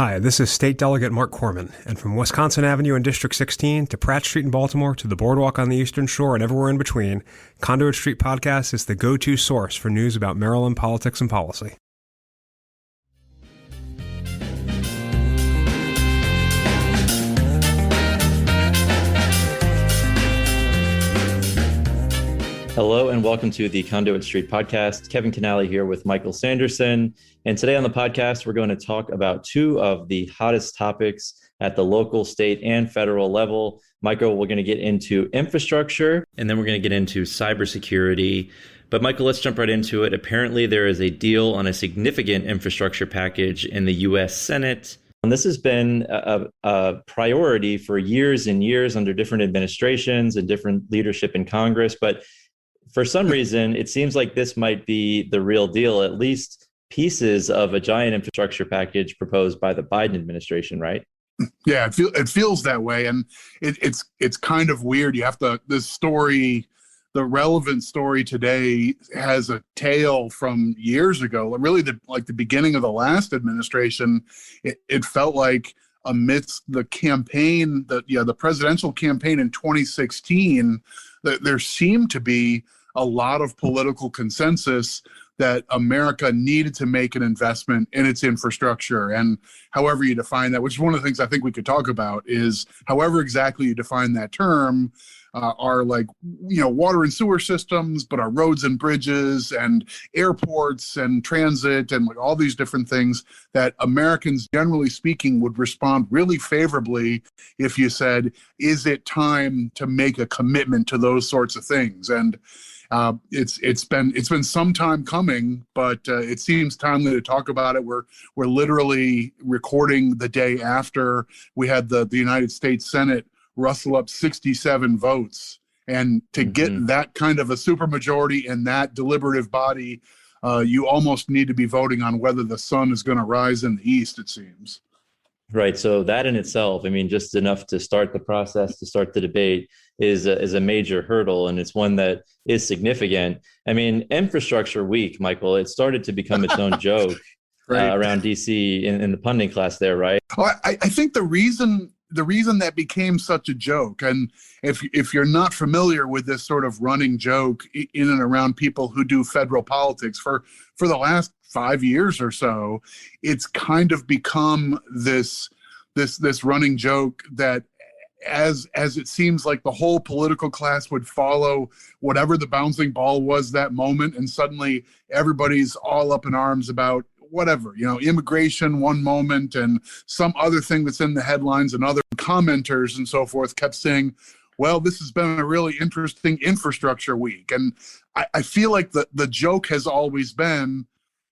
Hi, this is State Delegate Mark Corman, and from Wisconsin Avenue in District 16 to Pratt Street in Baltimore to the Boardwalk on the Eastern Shore and everywhere in between, Conduit Street Podcast is the go-to source for news about Maryland politics and policy. Hello and welcome to the Conduit Street Podcast. Kevin Kinnally here with Michael Sanderson. And today on the podcast, we're going to talk about two of the hottest topics at the local, state, and federal level. Michael, we're going to get into infrastructure, and then we're going to get into cybersecurity. But Michael, let's jump right into it. Apparently, there is a deal on a significant infrastructure package in the U.S. Senate. And this has been a priority for years and years under different administrations and different leadership in Congress. But for some reason, it seems like this might be the real deal, at least pieces of a giant infrastructure package proposed by the Biden administration, right? Yeah, it feels that way. And it's kind of weird. You have to, this story, the relevant story today has a tale from years ago, really the beginning of the last administration. It felt like amidst the campaign, the presidential campaign in 2016, there seemed to be a lot of political consensus that America needed to make an investment in its infrastructure. And however you define that, which is one of the things I think we could talk about, is however exactly you define that term, are like, water and sewer systems, but our roads and bridges and airports and transit and like all these different things that Americans, generally speaking, would respond really favorably if you said, is it time to make a commitment to those sorts of things? And it's been some time coming, but it seems timely to talk about it. We're literally recording the day after we had the United States Senate rustle up 67 votes, and to get that kind of a supermajority in that deliberative body, you almost need to be voting on whether the sun is going to rise in the east, it seems. Right. So that in itself, I mean, just enough to start the process, to start the debate is a major hurdle. And it's one that is significant. I mean, Infrastructure Week, Michael, it started to become its own joke right. Around DC in the punting class there, right? Well, I think the reason that became such a joke, and if you're not familiar with this sort of running joke in and around people who do federal politics for the last 5 years or so, it's kind of become this running joke that as it seems like the whole political class would follow whatever the bouncing ball was that moment, and suddenly everybody's all up in arms about whatever, immigration one moment and some other thing that's in the headlines, and other commenters and so forth kept saying, well, this has been a really interesting infrastructure week. And I feel like the joke has always been,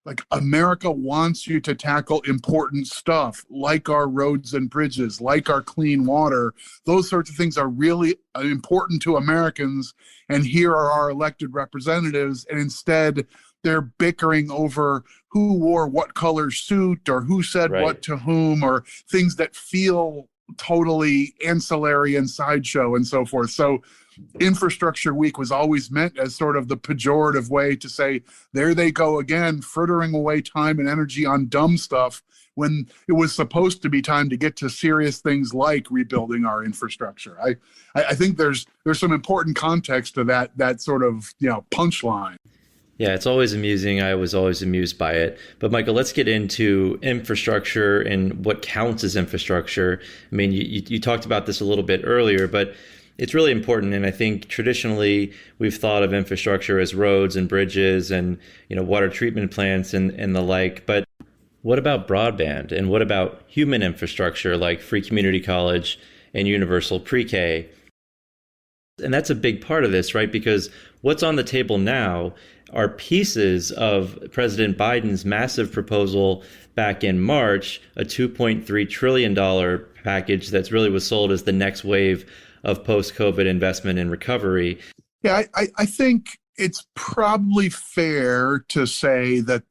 like, America wants you to tackle important stuff like our roads and bridges, like our clean water. Those sorts of things are really important to Americans. And here are our elected representatives. And instead, they're bickering over who wore what color suit or who said right. what to whom, or things that feel totally ancillary and sideshow and so forth. So Infrastructure Week was always meant as sort of the pejorative way to say, there they go again, frittering away time and energy on dumb stuff, when it was supposed to be time to get to serious things like rebuilding our infrastructure. I think there's some important context to that sort of punchline. Yeah, it's always amusing. I was always amused by it. But Michael, let's get into infrastructure and what counts as infrastructure. I mean, you talked about this a little bit earlier, but it's really important. And I think traditionally we've thought of infrastructure as roads and bridges and, water treatment plants and the like. But what about broadband? And what about human infrastructure like free community college and universal pre-K? And that's a big part of this, right? Because what's on the table now are pieces of President Biden's massive proposal back in March, a $2.3 trillion package that's really was sold as the next wave of post-COVID investment and recovery. Yeah, I think it's probably fair to say that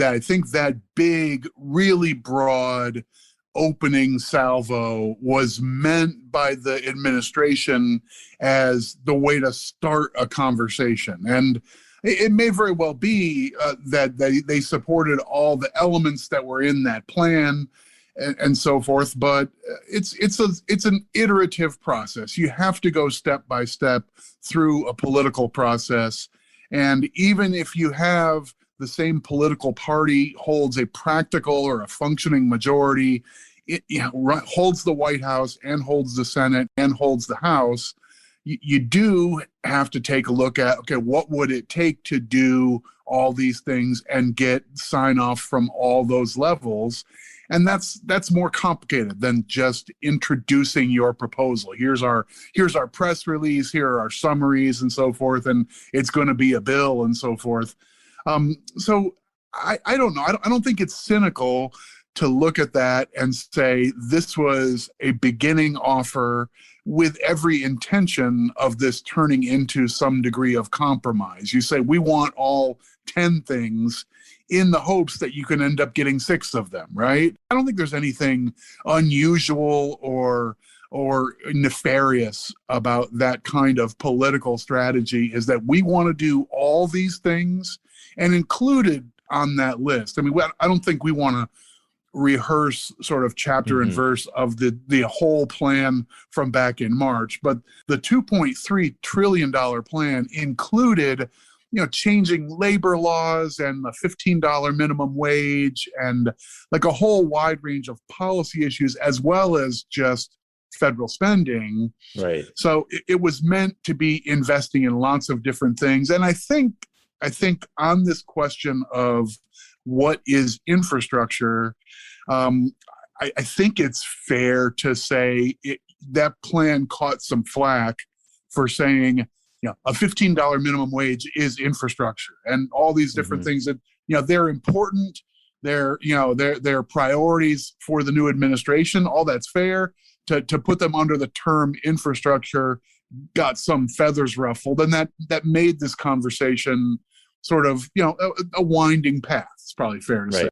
I think that big, really broad opening salvo was meant by the administration as the way to start a conversation. And it may very well be that they supported all the elements that were in that plan. and so forth. But it's an iterative process. You have to go step by step through a political process. And even if you have the same political party holds a practical or a functioning majority, it holds the White House and holds the Senate and holds the House, you do have to take a look at, okay, what would it take to do all these things and get sign off from all those levels? And that's more complicated than just introducing your proposal. Here's our press release, here are our summaries and so forth, and it's going to be a bill and so forth. So I don't know. I don't think it's cynical to look at that and say this was a beginning offer with every intention of this turning into some degree of compromise. You say, we want all 10 things in the hopes that you can end up getting 6 of them, right? I don't think there's anything unusual or nefarious about that kind of political strategy, is that we want to do all these things, and included on that list. I mean, I don't think we want to rehearse sort of chapter and verse of the whole plan from back in March, but the $2.3 trillion plan included, changing labor laws and the $15 minimum wage and like a whole wide range of policy issues, as well as just federal spending. Right. So it was meant to be investing in lots of different things. And I think on this question of what is infrastructure, I think it's fair to say that plan caught some flack for saying, a $15 minimum wage is infrastructure, and all these different things that, they're important. They're priorities for the new administration. All that's fair. To put them under the term infrastructure got some feathers ruffled, and that made this conversation sort of, a winding path. It's probably fair to say.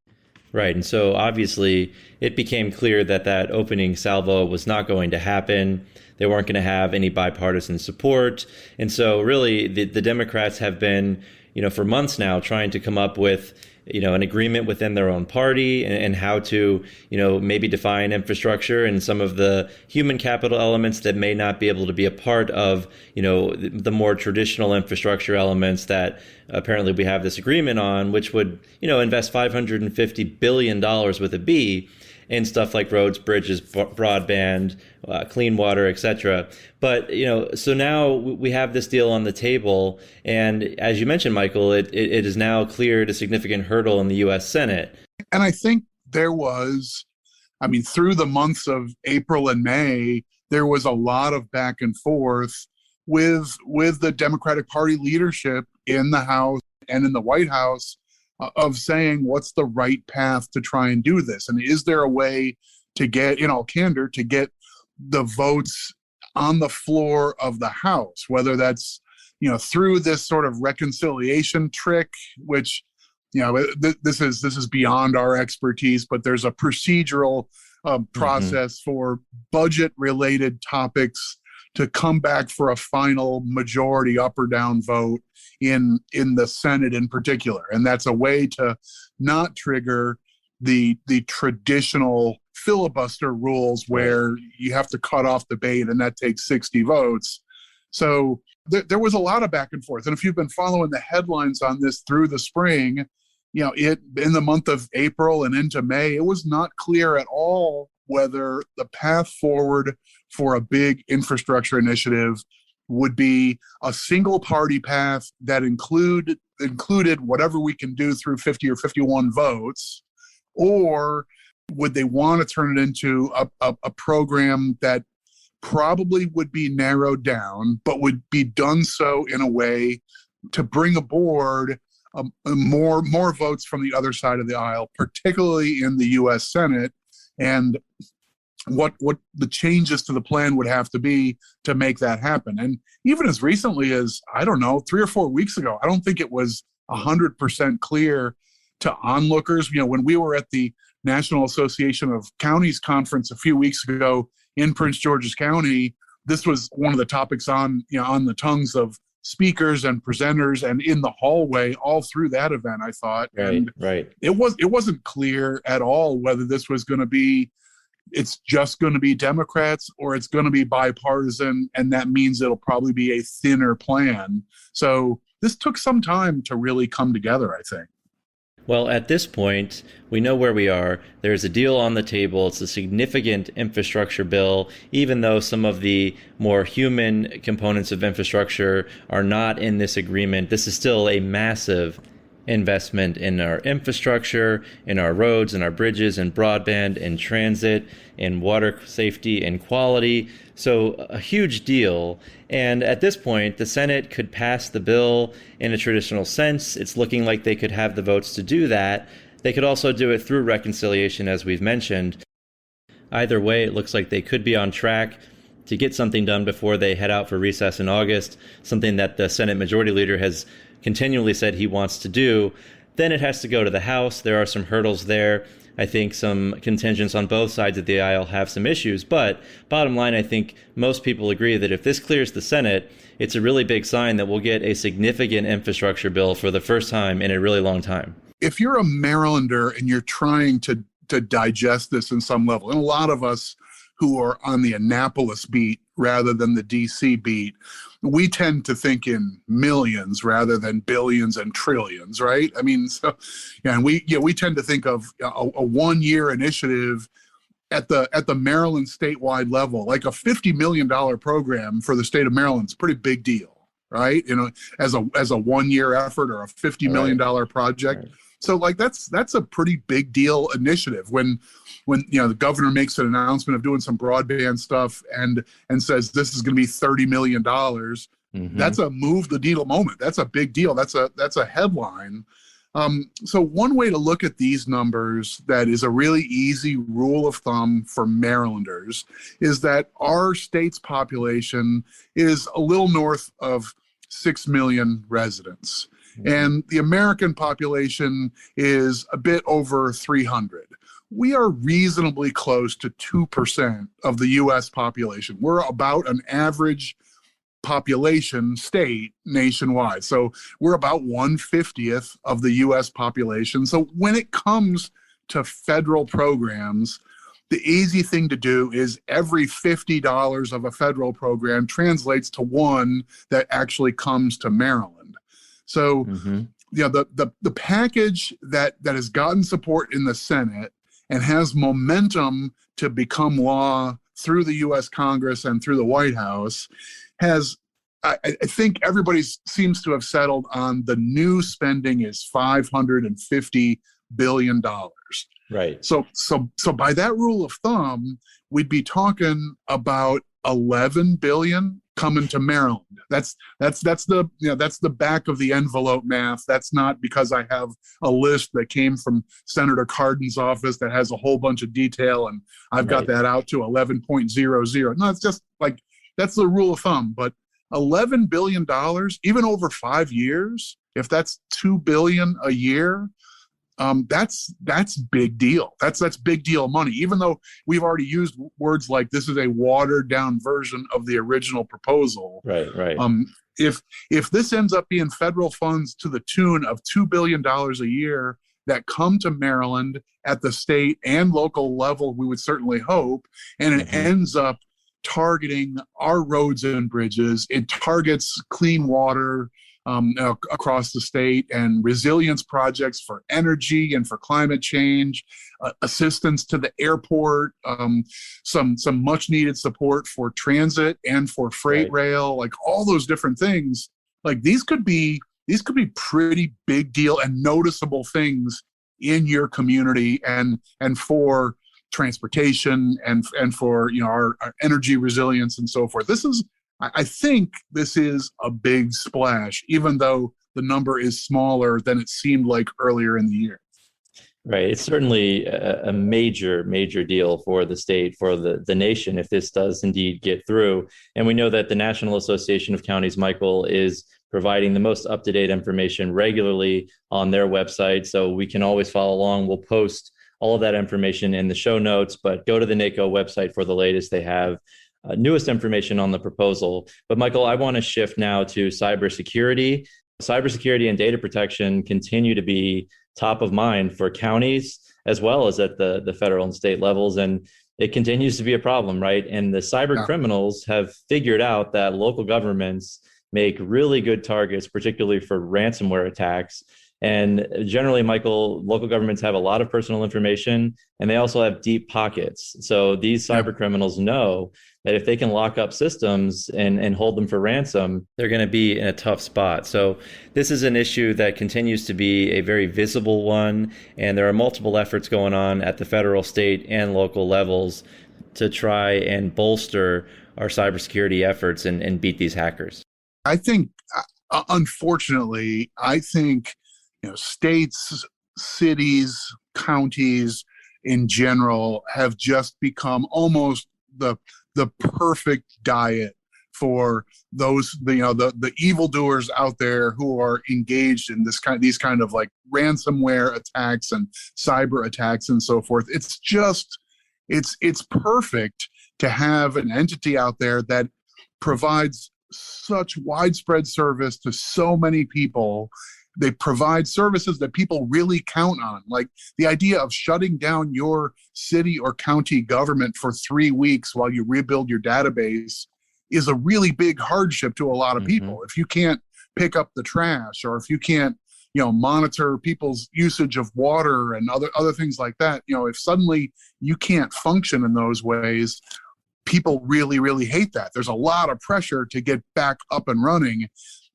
Right. And so obviously it became clear that opening salvo was not going to happen. They weren't going to have any bipartisan support. And so really the Democrats have been, for months now trying to come up with, an agreement within their own party and how to, maybe define infrastructure and some of the human capital elements that may not be able to be a part of, the more traditional infrastructure elements that apparently we have this agreement on, which would, invest $550 billion with a B in stuff like roads, bridges, broadband, clean water, etc. But, so now we have this deal on the table. And as you mentioned, Michael, it is now cleared a significant hurdle in the U.S. Senate. And I think there was, through the months of April and May, there was a lot of back and forth with the Democratic Party leadership in the House and in the White House of saying, what's the right path to try and do this? And is there a way to get, candor, to get the votes on the floor of the House, whether that's, through this sort of reconciliation trick, which, this is beyond our expertise, but there's a procedural process for budget-related topics to come back for a final majority up or down vote in the Senate in particular. And that's a way to not trigger the traditional filibuster rules where you have to cut off debate and that takes 60 votes. So there was a lot of back and forth. And if you've been following the headlines on this through the spring, in the month of April and into May, it was not clear at all whether the path forward for a big infrastructure initiative would be a single party path that included whatever we can do through 50 or 51 votes, or would they want to turn it into a program that probably would be narrowed down, but would be done so in a way to bring aboard more votes from the other side of the aisle, particularly in the U.S. Senate, and what the changes to the plan would have to be to make that happen. And even as recently as, 3 or 4 weeks ago, I don't think it was 100% clear to onlookers. When we were at the National Association of Counties conference a few weeks ago in Prince George's County, this was one of the topics on the tongues of speakers and presenters and in the hallway all through that event, I thought. Right. It wasn't clear at all whether this was going to be, it's just going to be Democrats or it's going to be bipartisan, and that means it'll probably be a thinner plan. So this took some time to really come together, I think. Well, at this point, we know where we are. There's a deal on the table. It's a significant infrastructure bill, even though some of the more human components of infrastructure are not in this agreement. This is still a massive investment in our infrastructure, in our roads, in our bridges, in broadband, in transit, in water safety and quality. So a huge deal. And at this point, the Senate could pass the bill in a traditional sense. It's looking like they could have the votes to do that. They could also do it through reconciliation, as we've mentioned. Either way, it looks like they could be on track to get something done before they head out for recess in August, something that the Senate Majority Leader has continually said he wants to do. Then it has to go to the House. There are some hurdles there. I think some contingents on both sides of the aisle have some issues. But bottom line, I think most people agree that if this clears the Senate, it's a really big sign that we'll get a significant infrastructure bill for the first time in a really long time. If you're a Marylander and you're trying to digest this in some level, and a lot of us who are on the Annapolis beat rather than the DC beat, we tend to think in millions rather than billions and trillions, right? I mean, so yeah, and we tend to think of a 1 year initiative at the Maryland statewide level, like a $50 million program for the state of Maryland is a pretty big deal, right? You know, as a 1 year effort or a $50 million project. Right. So like that's a pretty big deal initiative when you know the governor makes an announcement of doing some broadband stuff and says this is going to be $30 million. Mm-hmm. That's a move the needle moment. That's a big deal. That's a headline. So one way to look at these numbers that is a really easy rule of thumb for Marylanders is that our state's population is a little north of 6 million residents. And the American population is a bit over 300. We are reasonably close to 2% of the U.S. population. We're about an average population state nationwide. So we're about 1/50th of the U.S. population. So when it comes to federal programs, the easy thing to do is every $50 of a federal program translates to one that actually comes to Maryland. So, you know, the package that has gotten support in the Senate and has momentum to become law through the U.S. Congress and through the White House has, I think everybody seems to have settled on the new spending is $550 billion. Right. So by that rule of thumb, we'd be talking about 11 billion coming to Maryland. That's the back of the envelope math. That's not because I have a list that came from Senator Cardin's office that has a whole bunch of detail and I've got that out to 11.00. No, it's just like that's the rule of thumb. But $11 billion, even over 5 years, if that's $2 billion a year, that's big deal. That's big deal money. Even though we've already used words like this is a watered down version of the original proposal. Right. If this ends up being federal funds to the tune of $2 billion a year that come to Maryland at the state and local level, we would certainly hope, and it ends up targeting our roads and bridges. It targets clean water across the state and resilience projects for energy and for climate change, assistance to the airport, some much needed support for transit and for freight rail, like all those different things. Like these could be pretty big deal and noticeable things in your community and for transportation and for our energy resilience and so forth. I think this is a big splash, even though the number is smaller than it seemed like earlier in the year. Right. It's certainly a major deal for the state, for the nation, if this does indeed get through. And we know that the National Association of Counties, Michael, is providing the most up-to-date information regularly on their website. So we can always follow along. We'll post all of that information in the show notes, but go to the NACO website for the latest. They have newest information on the proposal. But Michael, I want to shift now to cybersecurity. Cybersecurity and data protection continue to be top of mind for counties as well as at the federal and state levels. And it continues to be a problem, right? And the cyber criminals have figured out that local governments make really good targets, particularly for ransomware attacks. And generally, Michael, local governments have a lot of personal information, and they also have deep pockets. So these cyber criminals know that if they can lock up systems and hold them for ransom, they're going to be in a tough spot. So this is an issue that continues to be a very visible one, and there are multiple efforts going on at the federal, state, and local levels to try and bolster our cybersecurity efforts and beat these hackers. I think, unfortunately, states, cities, counties in general have just become almost the perfect diet for those, the evildoers out there who are engaged in these kind of like ransomware attacks and cyber attacks and so forth. It's perfect to have an entity out there that provides such widespread service to so many people. They provide services that people really count on. Like the idea of shutting down your city or county government for 3 weeks while you rebuild your database is a really big hardship to a lot of people. If you can't pick up the trash, or if you can't, monitor people's usage of water and other things like that, if suddenly you can't function in those ways, people really, really hate that. There's a lot of pressure to get back up and running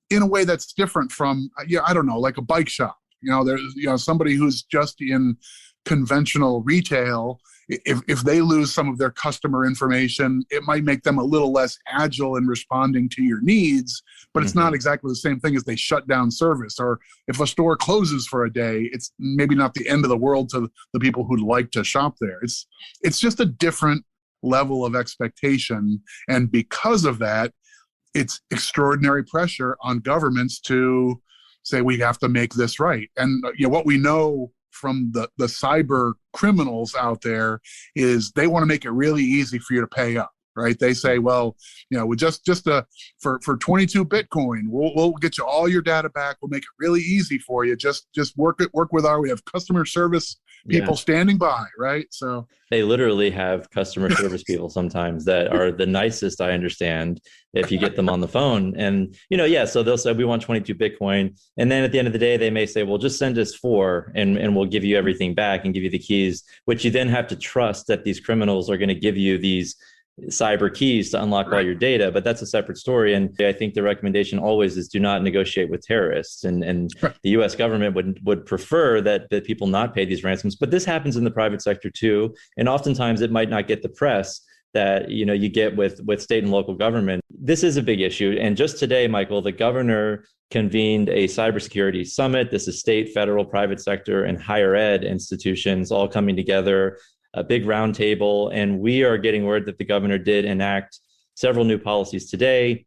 in a way that's different from, I don't know, like a bike shop. There's, somebody who's just in conventional retail, if they lose some of their customer information, it might make them a little less agile in responding to your needs, but it's not exactly the same thing as they shut down service. Or if a store closes for a day, it's maybe not the end of the world to the people who'd like to shop there. It's just a different level of expectation. And because of that, it's extraordinary pressure on governments to say, we have to make this right. And what we know from the cyber criminals out there is they want to make it really easy for you to pay up, right? They say, well, we for 22 Bitcoin, we'll get you all your data back. We'll make it really easy for you. Just work with we have customer service people standing by, right? So they literally have customer service people sometimes that are the nicest, I understand, if you get them on the phone. And, so they'll say, we want 22 Bitcoin. And then at the end of the day, they may say, well, just send us 4 and we'll give you everything back and give you the keys, which you then have to trust that these criminals are going to give you these cyber keys to unlock all your data, but that's a separate story. And I think the recommendation always is do not negotiate with terrorists. And the US government would prefer that people not pay these ransoms. But this happens in the private sector too. And oftentimes it might not get the press that you get with state and local government. This is a big issue. And just today, Michael, the governor convened a cybersecurity summit. This is state, federal, private sector, and higher ed institutions all coming together, a big roundtable. And we are getting word that the governor did enact several new policies today,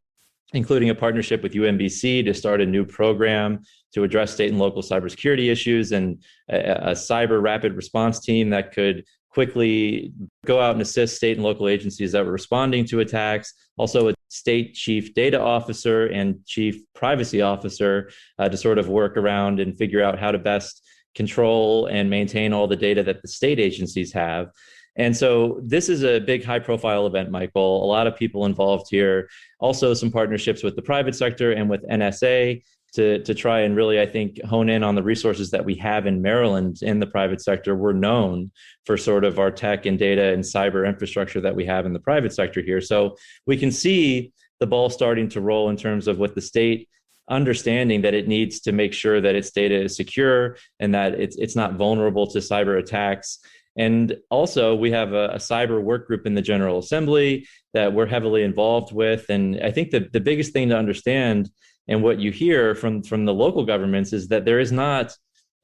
including a partnership with UMBC to start a new program to address state and local cybersecurity issues, and a cyber rapid response team that could quickly go out and assist state and local agencies that were responding to attacks. Also a state chief data officer and chief privacy officer to sort of work around and figure out how to best control and maintain all the data that the state agencies have. And so this is a big high profile event, Michael. A lot of people involved here. Also some partnerships with the private sector and with NSA to try and really, I think, hone in on the resources that we have in Maryland in the private sector. We're known for sort of our tech and data and cyber infrastructure that we have in the private sector here. So we can see the ball starting to roll in terms of what the state understanding that it needs to make sure that its data is secure and that it's not vulnerable to cyber attacks. And also we have a cyber work group in the General Assembly that we're heavily involved with. And I think the biggest thing to understand and what you hear from the local governments is that there is not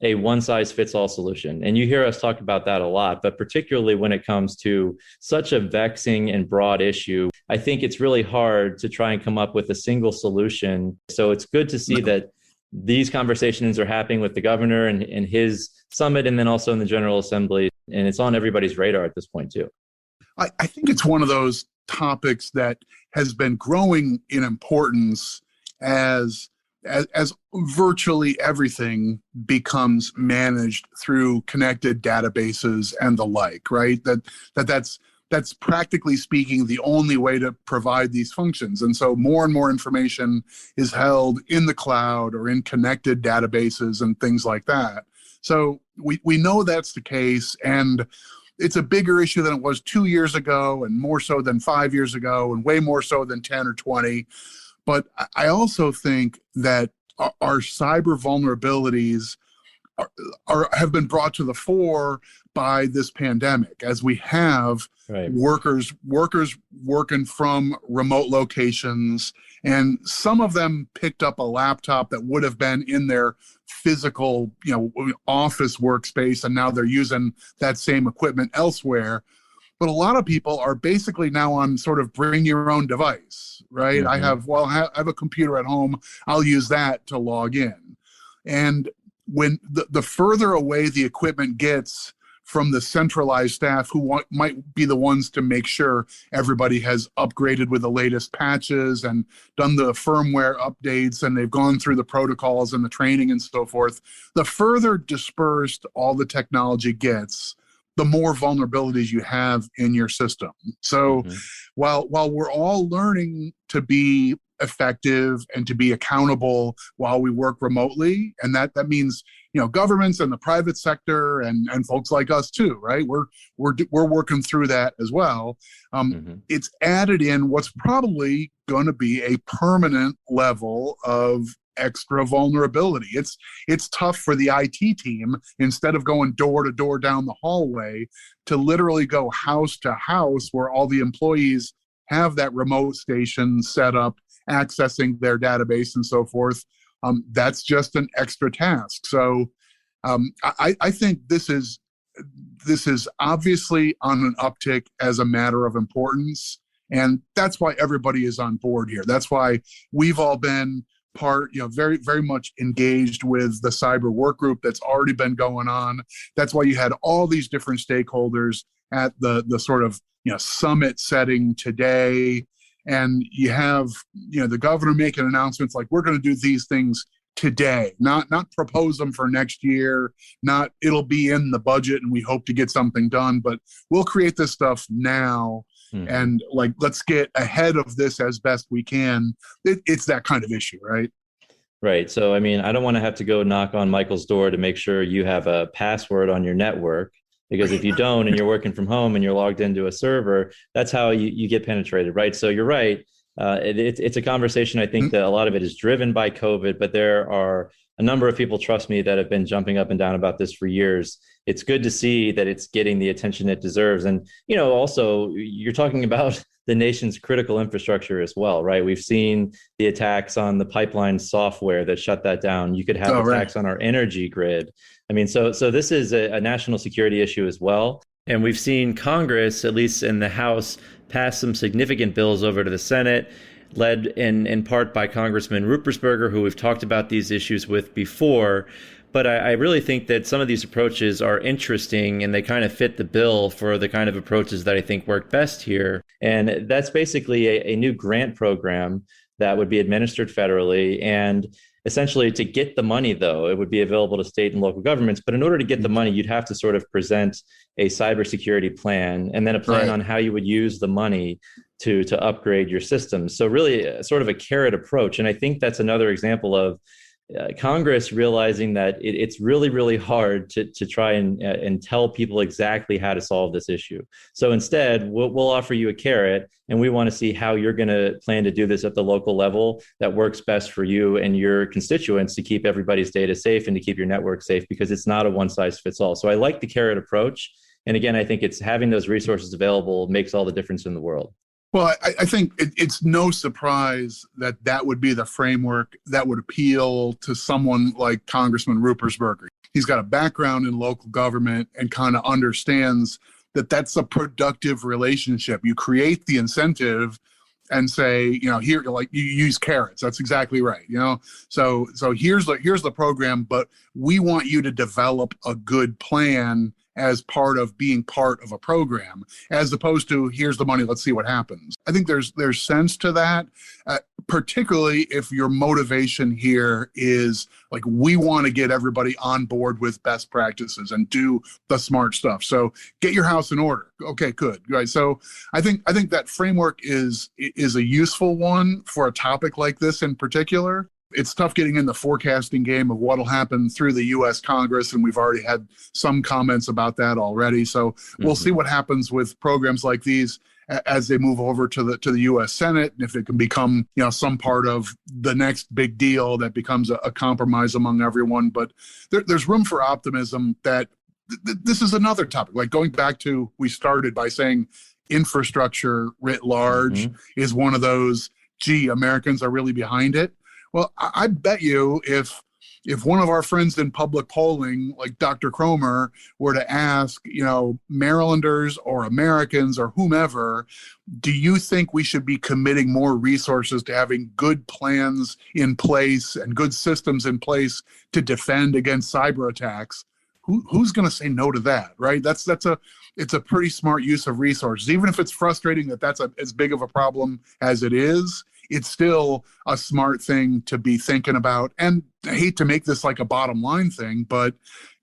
a one-size-fits-all solution. And you hear us talk about that a lot, but particularly when it comes to such a vexing and broad issue, I think it's really hard to try and come up with a single solution. So it's good to see that these conversations are happening with the governor and his summit, and then also in the General Assembly. And it's on everybody's radar at this point too. I think it's one of those topics that has been growing in importance as virtually everything becomes managed through connected databases and the like, right? That's practically speaking the only way to provide these functions. And so more and more information is held in the cloud or in connected databases and things like that. So we know that's the case, and it's a bigger issue than it was 2 years ago, and more so than 5 years ago, and way more so than 10 or 20. But I also think that our cyber vulnerabilities have been brought to the fore by this pandemic, as we have workers working from remote locations, and some of them picked up a laptop that would have been in their physical, office workspace, and now they're using that same equipment elsewhere. But a lot of people are basically now on sort of bring your own device, right? Mm-hmm. I have a computer at home. I'll use that to log in. And when the further away the equipment gets from the centralized staff who might be the ones to make sure everybody has upgraded with the latest patches and done the firmware updates, and they've gone through the protocols and the training and so forth, the further dispersed all the technology gets, the more vulnerabilities you have in your system. So while we're all learning to be effective and to be accountable while we work remotely, and that means governments and the private sector and folks like us too, right? We're working through that as well. It's added in what's probably going to be a permanent level of extra vulnerability. It's tough for the IT team, instead of going door to door down the hallway, to literally go house to house where all the employees have that remote station set up, accessing their database and so forth. That's just an extra task. So I think this is obviously on an uptick as a matter of importance, and that's why everybody is on board here. That's why we've all been very, very much engaged with the cyber work group that's already been going on. That's why you had all these different stakeholders at the sort of summit setting today. And you have the governor making announcements like, we're going to do these things today, not propose them for next year, not it'll be in the budget and we hope to get something done, but we'll create this stuff now. And let's get ahead of this as best we can. It's that kind of issue, right? Right. So, I mean, I don't want to have to go knock on Michael's door to make sure you have a password on your network, because if you don't and you're working from home and you're logged into a server, that's how you get penetrated, right? So you're right. It's a conversation, I think, that a lot of it is driven by COVID, but there are a number of people, trust me, that have been jumping up and down about this for years. It's good to see that it's getting the attention it deserves. And, also you're talking about the nation's critical infrastructure as well, right? We've seen the attacks on the pipeline software that shut that down. You could have attacks on our energy grid. I mean, so this is a national security issue as well. And we've seen Congress, at least in the House, pass some significant bills over to the Senate, led in part by Congressman Ruppersberger, who we've talked about these issues with before. But I really think that some of these approaches are interesting, and they kind of fit the bill for the kind of approaches that I think work best here. And that's basically a new grant program that would be administered federally. And essentially, to get the money, though, it would be available to state and local governments. But in order to get the money, you'd have to sort of present a cybersecurity plan, and then a plan on how you would use the money to upgrade your systems. So really sort of a carrot approach. And I think that's another example of Congress realizing that it's really, really hard to try and tell people exactly how to solve this issue. So instead, we'll offer you a carrot, and we want to see how you're going to plan to do this at the local level that works best for you and your constituents to keep everybody's data safe and to keep your network safe, because it's not a one size fits all. So I like the carrot approach. And again, I think it's having those resources available makes all the difference in the world. Well, I think it's no surprise that would be the framework that would appeal to someone like Congressman Ruppersberger. He's got a background in local government and kind of understands that that's a productive relationship. You create the incentive and say, here, like, you use carrots. That's exactly right. So here's the program, but we want you to develop a good plan as part of being part of a program, as opposed to here's the money, let's see what happens. I think there's sense to that, particularly if your motivation here is like, we want to get everybody on board with best practices and do the smart stuff. So get your house in order. Okay, good. Right. So I think that framework is a useful one for a topic like this in particular. It's tough getting in the forecasting game of what'll happen through the U.S. Congress, and we've already had some comments about that already. So we'll see what happens with programs like these as they move over to the U.S. Senate, and if it can become some part of the next big deal that becomes a compromise among everyone. But there's room for optimism that this is another topic. Like going back to, we started by saying infrastructure writ large is one of those, gee, Americans are really behind it. Well, I bet you if one of our friends in public polling, like Dr. Cromer, were to ask, Marylanders or Americans or whomever, do you think we should be committing more resources to having good plans in place and good systems in place to defend against cyber attacks? Who's going to say no to that, right? It's a pretty smart use of resources. Even if it's frustrating that that's as big of a problem as it is, it's still a smart thing to be thinking about. And I hate to make this like a bottom line thing, but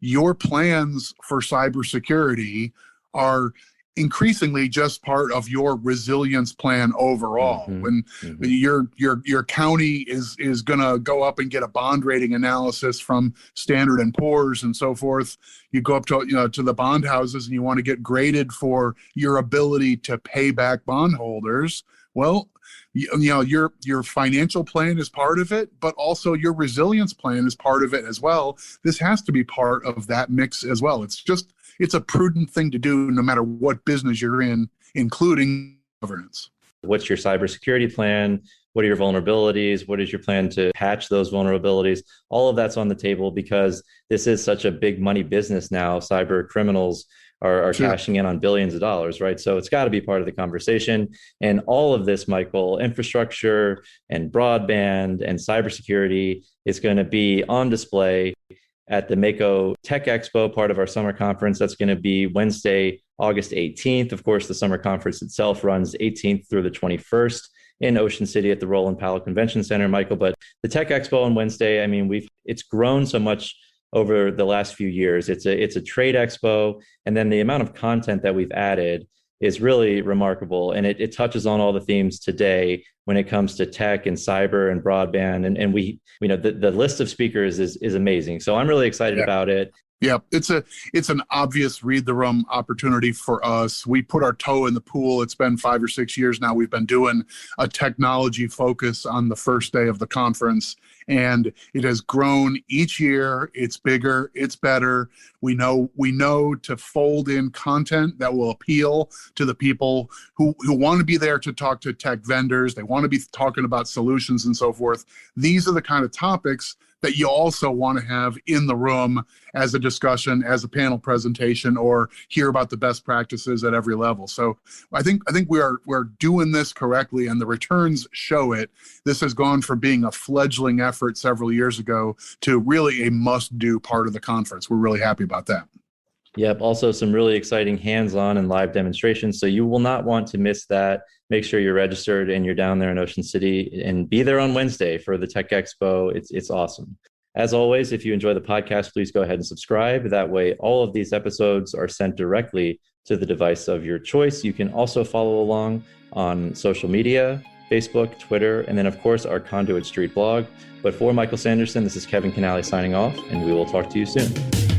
your plans for cybersecurity are increasingly just part of your resilience plan overall. When your county is going to go up and get a bond rating analysis from Standard and Poor's and so forth, you go up to to the bond houses and you want to get graded for your ability to pay back bondholders. Well, your financial plan is part of it, but also your resilience plan is part of it as well. This has to be part of that mix as well. It's a prudent thing to do no matter what business you're in, including governance. What's your cybersecurity plan? What are your vulnerabilities? What is your plan to patch those vulnerabilities? All of that's on the table because this is such a big money business now. Cyber criminals are cashing in on billions of dollars, right? So it's got to be part of the conversation. And all of this, Michael, infrastructure and broadband and cybersecurity is going to be on display at the Mako Tech Expo, part of our summer conference. That's going to be Wednesday, August 18th. Of course, the summer conference itself runs 18th through the 21st in Ocean City at the Roland Powell Convention Center, Michael. But the Tech Expo on Wednesday, I mean, it's grown so much over the last few years. It's a trade expo, and then the amount of content that we've added is really remarkable, and it touches on all the themes today when it comes to tech and cyber and broadband, and we the list of speakers is amazing. So I'm really excited about it. Yeah, it's an obvious read the room opportunity for us. We put our toe in the pool. It's been 5 or 6 years now. We've been doing a technology focus on the first day of the conference, and it has grown each year. It's bigger, it's better. We know to fold in content that will appeal to the people who want to be there to talk to tech vendors. They want to be talking about solutions and so forth. These are the kind of topics that you also want to have in the room as a discussion, as a panel presentation, or hear about the best practices at every level. So I think we're doing this correctly, and the returns show it. This has gone from being a fledgling effort several years ago to really a must-do part of the conference. We're really happy about that. Yep. Also some really exciting hands-on and live demonstrations. So you will not want to miss that. Make sure you're registered and you're down there in Ocean City, and be there on Wednesday for the Tech Expo. It's awesome. As always, if you enjoy the podcast, please go ahead and subscribe. That way, all of these episodes are sent directly to the device of your choice. You can also follow along on social media, Facebook, Twitter, and then of course our Conduit Street blog. But for Michael Sanderson, this is Kevin Kinnally signing off, and we will talk to you soon.